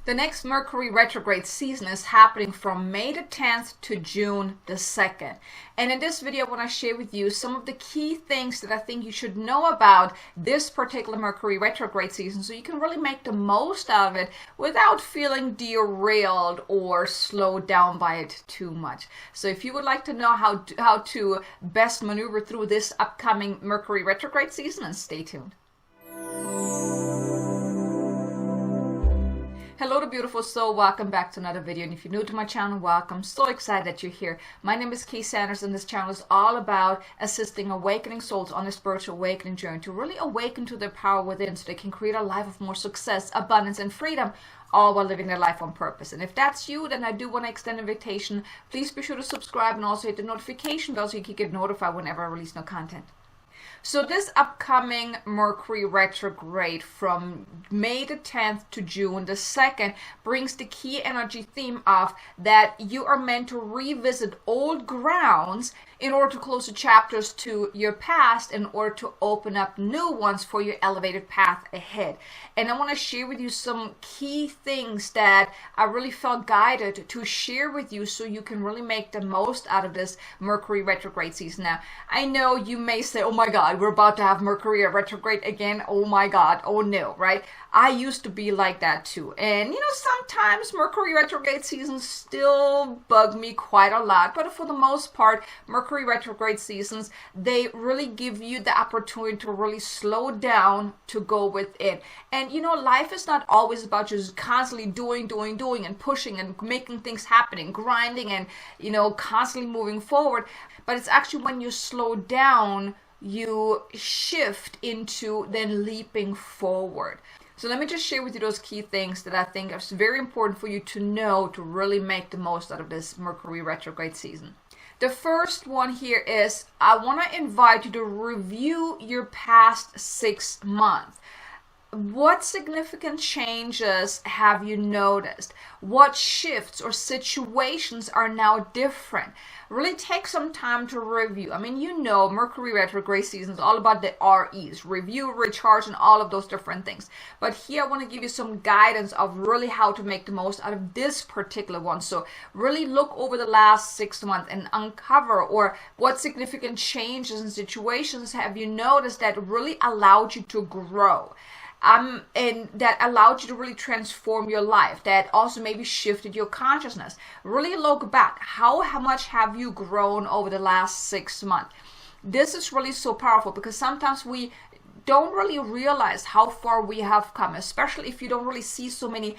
The next Mercury retrograde season is happening from May the 10th to June the 2nd. And in this video, I want to share with you some of the key things that I think you should know about this particular Mercury retrograde season so you can really make the most out of it without feeling derailed or slowed down by it too much. So if you would like to know how to best maneuver through this upcoming Mercury retrograde season, then stay tuned. Hello to beautiful soul, welcome back to another video, and if you're new to my channel, welcome. So excited that you're here. My name is Kay Sanders, and this channel is all about assisting awakening souls on a spiritual awakening journey to really awaken to their power within so they can create a life of more success, abundance, and freedom, all while living their life on purpose. And if that's you, then I do want to extend an invitation. Please be sure to subscribe and also hit the notification bell so you can get notified whenever I release new content. So this upcoming Mercury retrograde from May the 10th to June the 2nd brings the key energy theme of that you are meant to revisit old grounds in order to close the chapters to your past in order to open up new ones for your elevated path ahead. And I want to share with you some key things that I really felt guided to share with you so you can really make the most out of this Mercury retrograde season. Now, I know you may say, oh my God, we're about to have Mercury retrograde again. Oh my God. Oh no, right? I used to be like that too. And sometimes Mercury retrograde seasons still bug me quite a lot. But for the most part, Mercury retrograde seasons, they really give you the opportunity to really slow down to go with it. And life is not always about just constantly doing and pushing and making things happen and grinding and, constantly moving forward. But it's actually when you slow down, you shift into then leaping forward. So let me just share with you those key things that I think are very important for you to know to really make the most out of this Mercury retrograde season. The first one here is I want to invite you to review your past 6 months. What significant changes have you noticed? What shifts or situations are now different? Really take some time to review. Mercury retrograde season is all about the REs, review, recharge, and all of those different things. But here I want to give you some guidance of really how to make the most out of this particular one. So really look over the last 6 months and uncover or what significant changes and situations have you noticed that really allowed you to grow. And that allowed you to really transform your life, that also maybe shifted your consciousness. Really look back. How much have you grown over the last 6 months? This is really so powerful because sometimes we don't really realize how far we have come, especially if you don't really see so many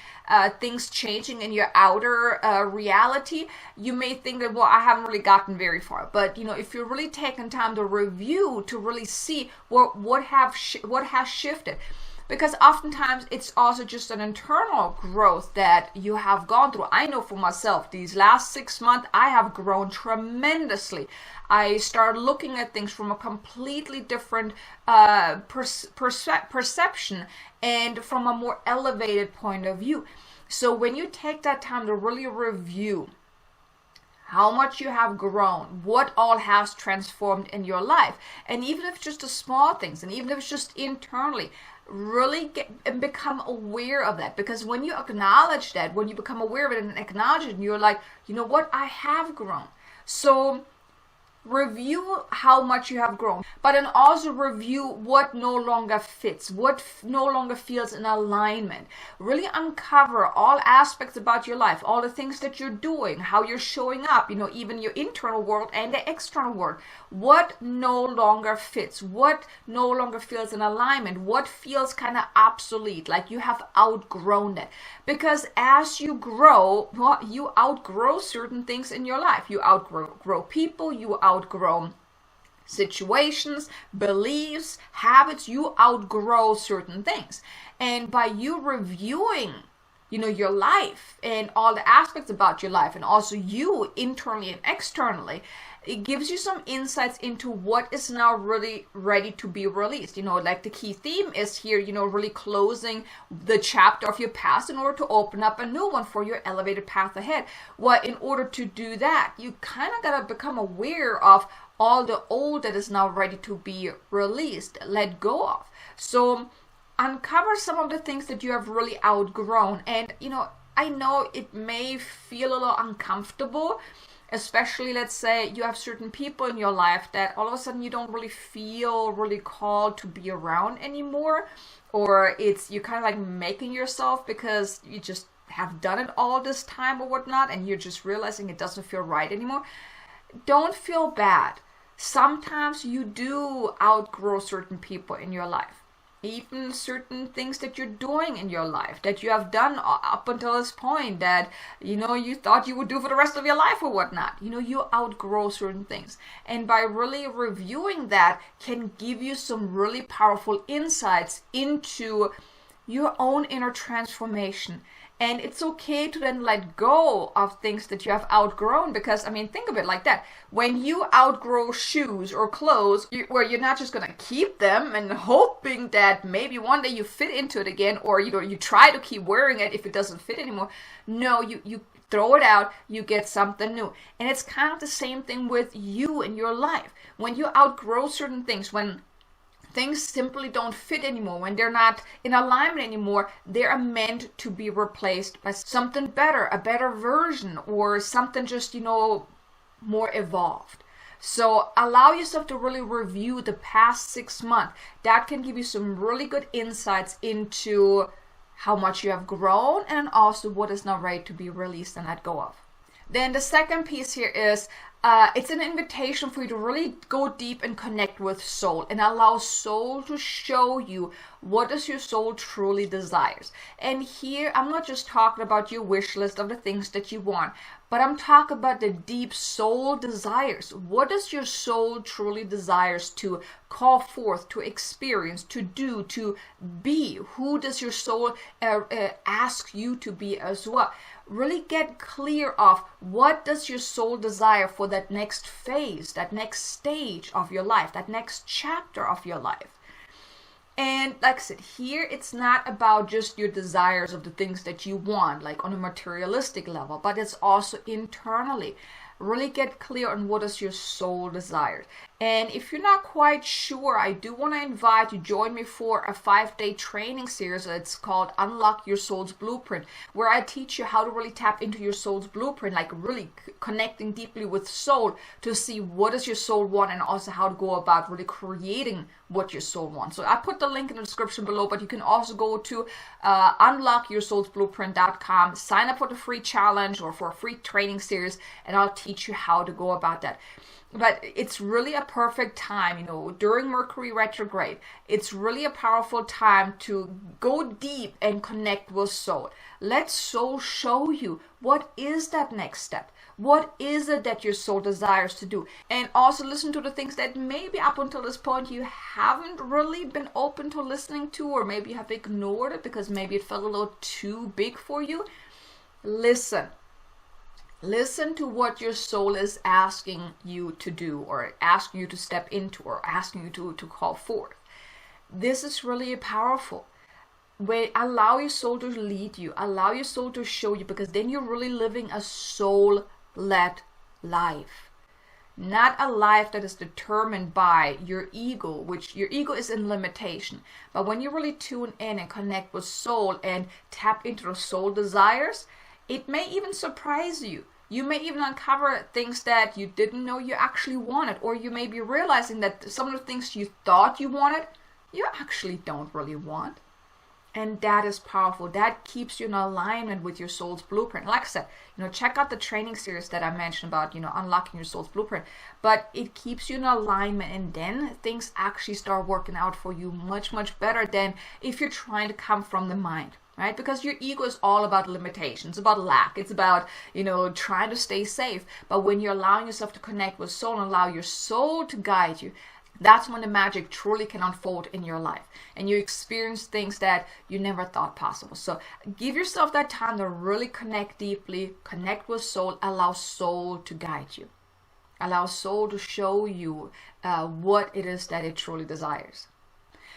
things changing in your outer reality. You may think that, well, I haven't really gotten very far. But, if you're really taking time to review, to really see what has shifted. Because oftentimes it's also just an internal growth that you have gone through. I know for myself, these last 6 months, I have grown tremendously. I started looking at things from a completely different perception and from a more elevated point of view. So when you take that time to really review how much you have grown, what all has transformed in your life, and even if it's just the small things, and even if it's just internally, really get and become aware of that. Because when you acknowledge that, when you become aware of it and acknowledge it, and you're like, you know what, I have grown. So review how much you have grown, but then also review what no longer fits, what no longer feels in alignment. Really uncover all aspects about your life, all the things that you're doing, how you're showing up, even your internal world and the external world. What no longer fits, what no longer feels in alignment, what feels kind of obsolete, like you have outgrown it. Because as you grow, you outgrow certain things in your life. You outgrow people, you outgrow situations, beliefs, habits, you outgrow certain things. And by you reviewing, your life and all the aspects about your life, and also you internally and externally, it gives you some insights into what is now really ready to be released. Like the key theme is here, really closing the chapter of your past in order to open up a new one for your elevated path ahead. Well, in order to do that, you kind of got to become aware of all the old that is now ready to be released, let go of. So uncover some of the things that you have really outgrown. And I know it may feel a little uncomfortable, especially, let's say you have certain people in your life that all of a sudden you don't really feel really called to be around anymore, or you're kind of like making yourself because you just have done it all this time or whatnot, and you're just realizing it doesn't feel right anymore. Don't feel bad. Sometimes you do outgrow certain people in your life. Even certain things that you're doing in your life that you have done up until this point that you thought you would do for the rest of your life or whatnot. You outgrow certain things, and by really reviewing that can give you some really powerful insights into your own inner transformation. And it's okay to then let go of things that you have outgrown, because think of it like that. When you outgrow shoes or clothes, where you're not just going to keep them and hoping that maybe one day you fit into it again, or you try to keep wearing it if it doesn't fit anymore. No, you throw it out, you get something new. And it's kind of the same thing with you in your life. When you outgrow certain things, when things simply don't fit anymore, when they're not in alignment anymore, they are meant to be replaced by something better, a better version, or something just, more evolved. So allow yourself to really review the past 6 months. That can give you some really good insights into how much you have grown, and also what is not ready to be released and let go of. Then the second piece here is it's an invitation for you to really go deep and connect with soul, and allow soul to show you what does your soul truly desires. And here I'm not just talking about your wish list of the things that you want, but I'm talking about the deep soul desires. What does your soul truly desires to call forth, to experience, to do, to be? Who does your soul ask you to be as well? Really get clear of what does your soul desire for that next phase, that next stage of your life, that next chapter of your life. And like I said, here it's not about just your desires of the things that you want, like on a materialistic level, but it's also internally. Really get clear on what is your soul desires. And if you're not quite sure, I do want to invite you to join me for a 5-day training series. It's called Unlock Your Soul's Blueprint, where I teach you how to really tap into your soul's blueprint, like really connecting deeply with soul to see what does your soul want, and also how to go about really creating what your soul wants. So I put the link in the description below, but you can also go to unlockyoursoulsblueprint.com, sign up for the free challenge or for a free training series, and I'll teach you how to go about that. But it's really a perfect time, during Mercury Retrograde. It's really a powerful time to go deep and connect with soul. Let soul show you what is that next step. What is it that your soul desires to do? And also listen to the things that maybe up until this point you haven't really been open to listening to, or maybe you have ignored it because maybe it felt a little too big for you. Listen to what your soul is asking you to do, or asking you to step into, or asking you to call forth. This is really powerful. Allow your soul to lead you. Allow your soul to show you, because then you're really living a soul-led life. Not a life that is determined by your ego, which your ego is in limitation. But when you really tune in and connect with soul and tap into the soul desires, it may even surprise you. You may even uncover things that you didn't know you actually wanted, or you may be realizing that some of the things you thought you wanted, you actually don't really want. And that is powerful. That keeps you in alignment with your soul's blueprint. Like I said, check out the training series that I mentioned about, unlocking your soul's blueprint. But it keeps you in alignment, and then things actually start working out for you much, much better than if you're trying to come from the mind. Right? Because your ego is all about limitations, about lack. It's about, trying to stay safe. But when you're allowing yourself to connect with soul and allow your soul to guide you, that's when the magic truly can unfold in your life. And you experience things that you never thought possible. So give yourself that time to really connect deeply, connect with soul, allow soul to guide you. Allow soul to show you what it is that it truly desires.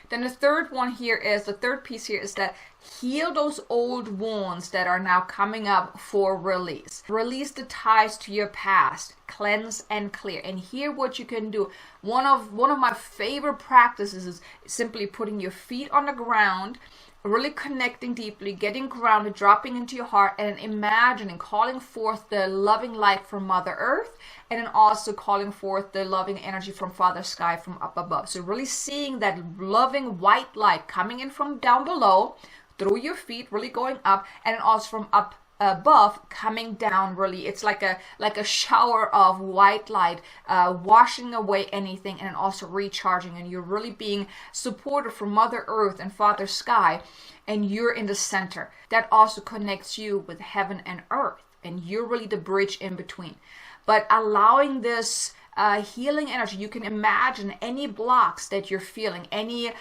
Then the third one here is, the third piece here is that heal those old wounds that are now coming up for release. Release the ties to your past, cleanse and clear. And here what you can do, one of my favorite practices is simply putting your feet on the ground, really connecting deeply, getting grounded, dropping into your heart, and imagining, calling forth the loving light from Mother Earth, and then also calling forth the loving energy from Father Sky from up above. So really seeing that loving white light coming in from down below, through your feet, really going up, and then also from up above coming down. Really, it's like a shower of white light, washing away anything, and then also recharging. And you're really being supported from Mother Earth and Father Sky, and you're in the center. That also connects you with heaven and earth, and you're really the bridge in between. But allowing this healing energy, you can imagine any blocks that you're feeling, any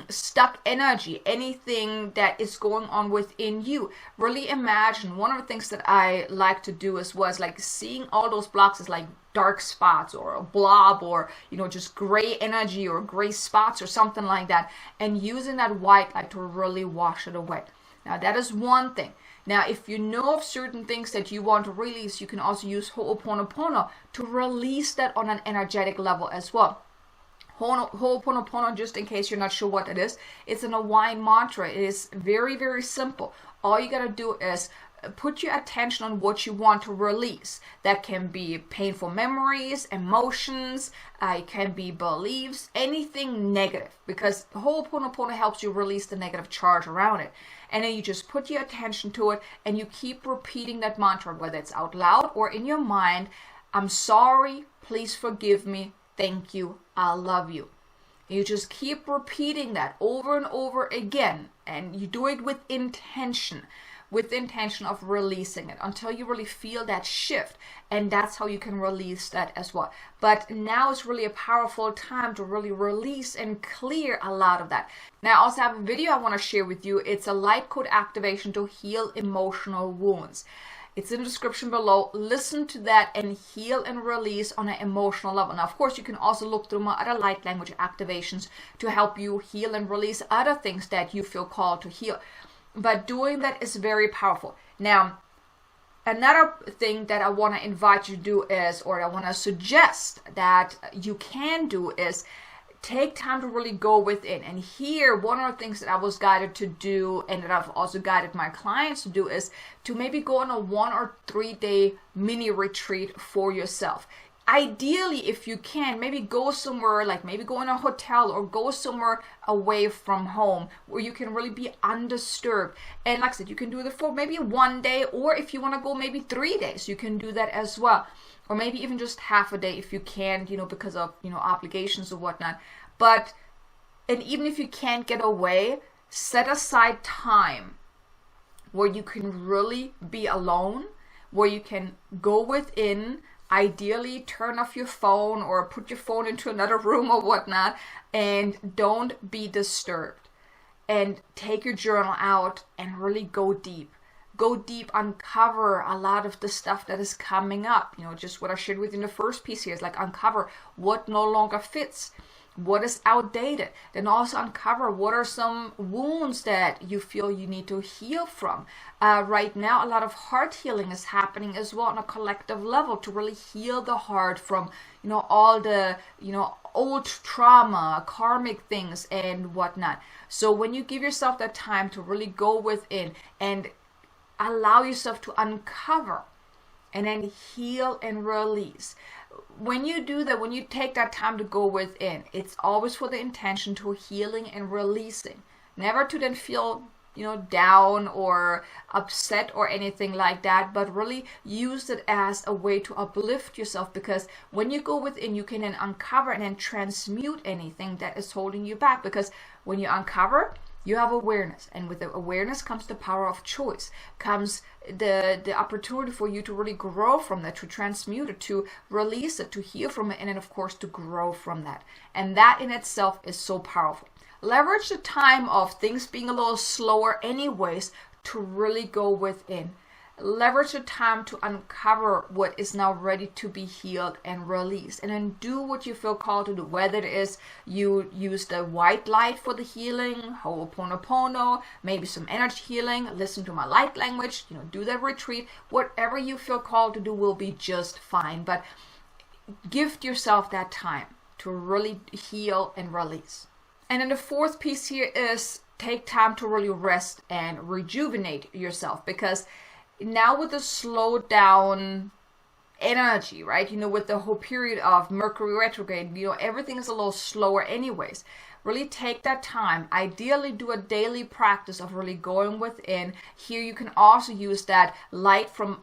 stuck energy, anything that is going on within you. Really imagine. One of the things that I like to do was like seeing all those blocks as like dark spots or a blob, or just gray energy or gray spots or something like that, and using that white light to really wash it away. Now that is one thing. Now, if you know of certain things that you want to release, you can also use Ho'oponopono to release that on an energetic level as well. Ho'oponopono, just in case you're not sure what it is, it's an Hawaiian mantra. It is very, very simple. All you got to do is put your attention on what you want to release. That can be painful memories, emotions, it can be beliefs, anything negative, because Ho'oponopono helps you release the negative charge around it. And then you just put your attention to it, and you keep repeating that mantra, whether it's out loud or in your mind. I'm sorry, please forgive me, thank you, I love you. You just keep repeating that over and over again, and you do it with intention of releasing it until you really feel that shift, and that's how you can release that as well. But now is really a powerful time to really release and clear a lot of that. Now I also have a video I want to share with you. It's a light code activation to heal emotional wounds. It's in the description below. Listen to that and heal and release on an emotional level. Now, of course, you can also look through my other light language activations to help you heal and release other things that you feel called to heal. But doing that is very powerful. Now, another thing that I want to invite you to do is, or I want to suggest that you can do, is take time to really go within. And here, one of the things that I was guided to do, and that I've also guided my clients to do, is to maybe go on a 1 or 3 day mini retreat for yourself. Ideally, if you can, maybe go somewhere, like maybe go in a hotel or go somewhere away from home where you can really be undisturbed. And like I said, you can do it for maybe 1 day, or if you want to go maybe 3 days, you can do that as well. Or maybe even just half a day if you can, because of, obligations or whatnot. But, and even if you can't get away, set aside time where you can really be alone, where you can go within. Ideally, turn off your phone or put your phone into another room or whatnot, and don't be disturbed. And take your journal out and really go deep. Go deep, uncover a lot of the stuff that is coming up. Just what I shared with you in the first piece here is like uncover what no longer fits, what is outdated. Then also uncover what are some wounds that you feel you need to heal from. Right now, a lot of heart healing is happening as well on a collective level to really heal the heart from, all the, old trauma, karmic things and whatnot. So when you give yourself that time to really go within and allow yourself to uncover and then heal and release. When you do that, when you take that time to go within, it's always for the intention to healing and releasing. Never to then feel, down or upset or anything like that, but really use it as a way to uplift yourself, because when you go within, you can then uncover and then transmute anything that is holding you back. Because when you uncover, you have awareness, and with the awareness comes the power of choice, comes the opportunity for you to really grow from that, to transmute it, to release it, to heal from it, and then of course to grow from that. And that in itself is so powerful. Leverage the time of things being a little slower anyways to really go within. leverage the time to uncover what is now ready to be healed and released, and then do what you feel called to do, whether it is you use the white light for the healing, Ho'oponopono, maybe some energy healing, listen to my light language, do that retreat. Whatever you feel called to do will be just fine, but gift yourself that time to really heal and release. And then the fourth piece here is take time to really rest and rejuvenate yourself, because now with the slowed down energy, right? With the whole period of Mercury retrograde, everything is a little slower anyways. Really take that time. Ideally do a daily practice of really going within. Here you can also use that light from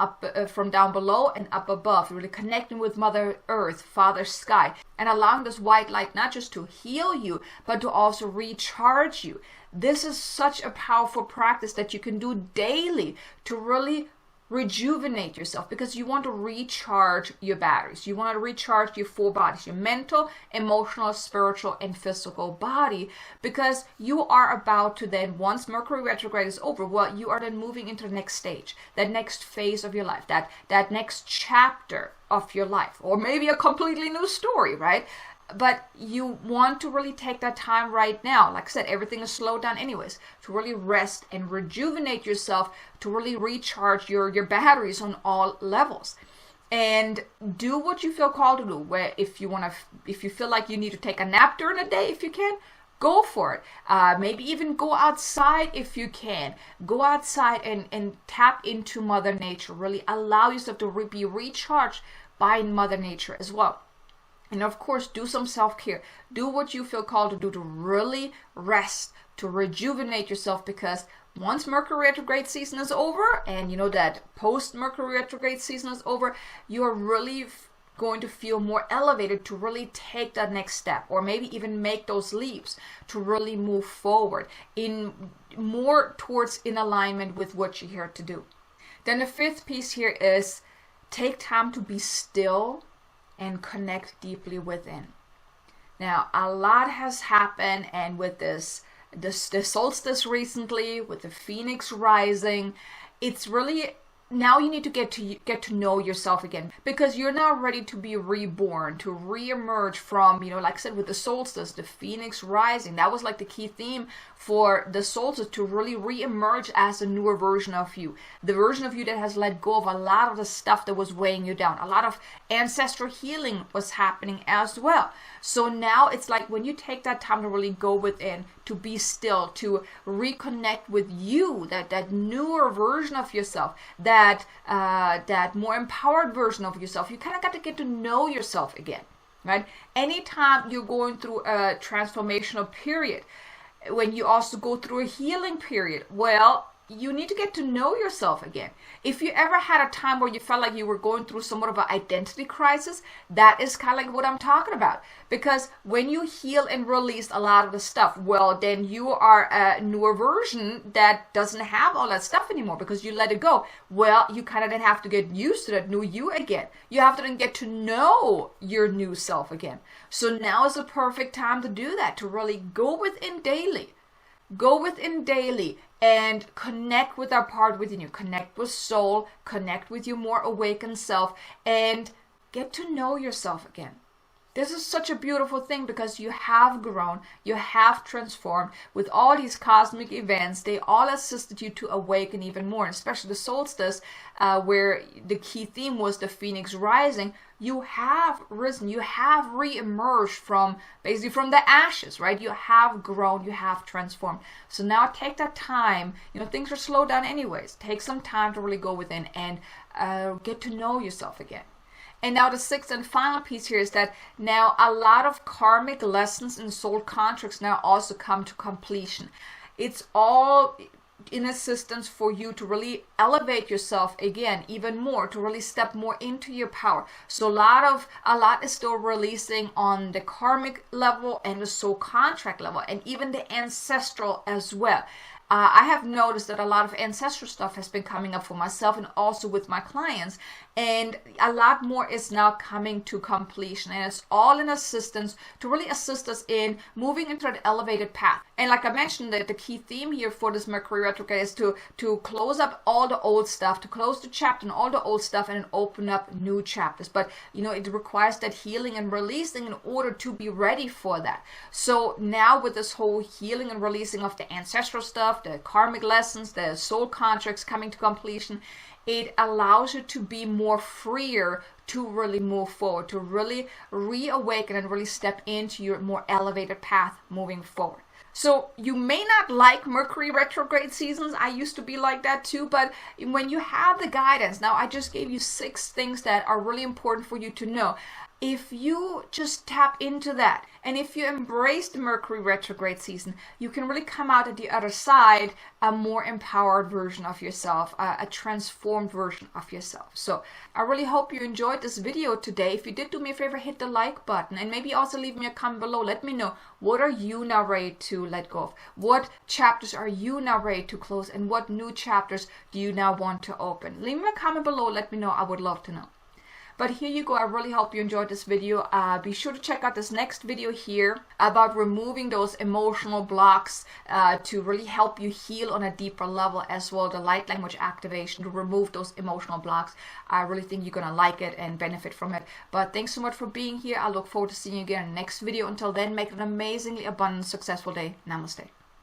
down below and up above, really connecting with Mother Earth, Father Sky, and allowing this white light not just to heal you, but to also recharge you. This is such a powerful practice that you can do daily to really rejuvenate yourself, because you want to recharge your batteries. You want to recharge your four bodies, your mental, emotional, spiritual, and physical body, because you are about to then, once Mercury retrograde is over, you are then moving into the next stage, that next phase of your life, that next chapter of your life, or maybe a completely new story, right? But you want to really take that time right now. Like I said, everything is slowed down anyways, to really rest and rejuvenate yourself, to really recharge your batteries on all levels. And do what you feel called to do. Where if you feel like you need to take a nap during the day, if you can, go for it. Maybe even go outside if you can. Go outside and tap into Mother Nature. Really allow yourself to be recharged by Mother Nature as well. And of course, do some self-care. Do what you feel called to do to really rest, to rejuvenate yourself, because once Mercury retrograde season is over, and that post-Mercury retrograde season is over, you are really going to feel more elevated to really take that next step, or maybe even make those leaps to really move forward in more towards in alignment with what you're here to do. Then the fifth piece here is take time to be still and connect deeply within. Now, a lot has happened, and with this solstice recently, with the Phoenix rising, it's really now you need to get to know yourself again, because you're now ready to be reborn, to re-emerge from, like I said, with the solstice, the Phoenix rising. That was like the key theme for the solstice, to really re-emerge as a newer version of you, the version of you that has let go of a lot of the stuff that was weighing you down. A lot of ancestral healing was happening as well. So now it's like when you take that time to really go within, to be still, to reconnect with you, that newer version of yourself, that more empowered version of yourself, you kind of got to get to know yourself again, right? Anytime you're going through a transformational period, when you also go through a healing period, well, you need to get to know yourself again. If you ever had a time where you felt like you were going through somewhat of an identity crisis, that is kind of like what I'm talking about. Because when you heal and release a lot of the stuff, well, then you are a newer version that doesn't have all that stuff anymore because you let it go. Well, you kind of then have to get used to that new you again. You have to then get to know your new self again. So now is the perfect time to do that, to really go within daily. Go within daily and connect with our part within you. Connect with soul, connect with your more awakened self, and get to know yourself again. This is such a beautiful thing because you have grown, you have transformed with all these cosmic events. They all assisted you to awaken even more, and especially the solstice, where the key theme was the Phoenix rising. You have risen, you have re-emerged from basically from the ashes, right? You have grown, you have transformed. So now take that time, things are slowed down anyways. Take some time to really go within and get to know yourself again. And now the sixth and final piece here is that now a lot of karmic lessons and soul contracts now also come to completion. It's all in assistance for you to really elevate yourself again even more, to really step more into your power. So a lot is still releasing on the karmic level and the soul contract level, and even the ancestral as well. I have noticed that a lot of ancestral stuff has been coming up for myself and also with my clients, and a lot more is now coming to completion, and it's all in assistance to really assist us in moving into an elevated path. And like I mentioned, the key theme here for this Mercury retrograde is to close up all the old stuff, to close the chapter and all the old stuff, and then open up new chapters. But it requires that healing and releasing in order to be ready for that. So now with this whole healing and releasing of the ancestral stuff, the karmic lessons, the soul contracts coming to completion, it allows you to be more freer to really move forward, to really reawaken and really step into your more elevated path moving forward. So you may not like Mercury retrograde seasons. I used to be like that too, but when you have the guidance, now I just gave you 6 things that are really important for you to know. If you just tap into that, and if you embrace the Mercury retrograde season, you can really come out at the other side a more empowered version of yourself, a transformed version of yourself. So I really hope you enjoyed this video today. If you did, do me a favor, hit the like button, and maybe also leave me a comment below. Let me know, what are you now ready to let go of? What chapters are you now ready to close, and what new chapters do you now want to open? Leave me a comment below. Let me know. I would love to know. But here you go. I really hope you enjoyed this video. Be sure to check out this next video here about removing those emotional blocks to really help you heal on a deeper level, as well the light language activation to remove those emotional blocks. I really think you're going to like it and benefit from it. But thanks so much for being here. I look forward to seeing you again in the next video. Until then, make it an amazingly abundant, successful day. Namaste.